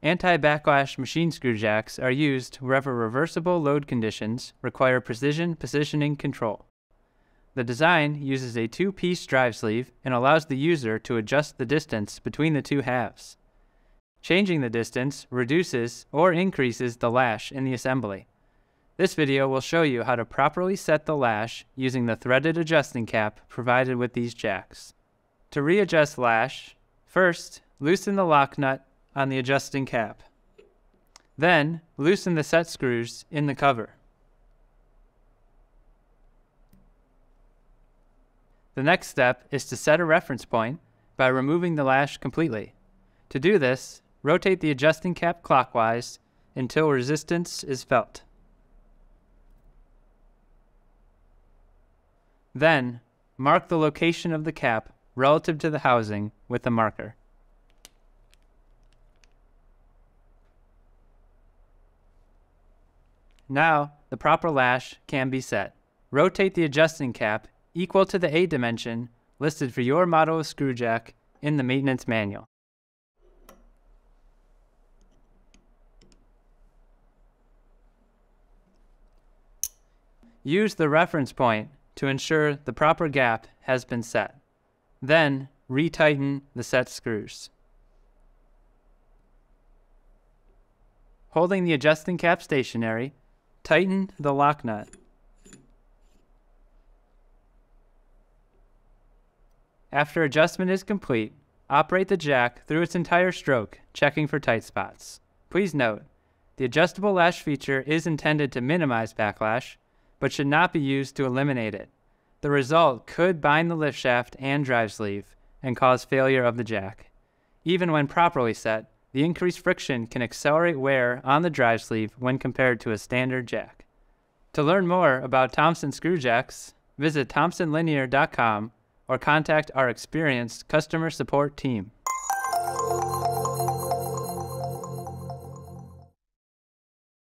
Anti-backlash machine screw jacks are used wherever reversible load conditions require precision positioning control. The design uses a two-piece drive sleeve and allows the user to adjust the distance between the two halves. Changing the distance reduces or increases the lash in the assembly. This video will show you how to properly set the lash using the threaded adjusting cap provided with these jacks. To readjust lash, first loosen the lock nut on the adjusting cap. Then loosen the set screws in the cover. The next step is to set a reference point by removing the lash completely. To do this, rotate the adjusting cap clockwise until resistance is felt. Then, mark the location of the cap relative to the housing with a marker. Now, the proper lash can be set. Rotate the adjusting cap equal to the A dimension listed for your model of screw jack in the maintenance manual. Use the reference point to ensure the proper gap has been set. Then, retighten the set screws. Holding the adjusting cap stationary, tighten the lock nut. After adjustment is complete, operate the jack through its entire stroke, checking for tight spots. Please note, the adjustable lash feature is intended to minimize backlash, but should not be used to eliminate it. The result could bind the lift shaft and drive sleeve and cause failure of the jack. Even when properly set, the increased friction can accelerate wear on the drive sleeve when compared to a standard jack. To learn more about Thompson screw jacks, visit thompsonlinear.com or contact our experienced customer support team.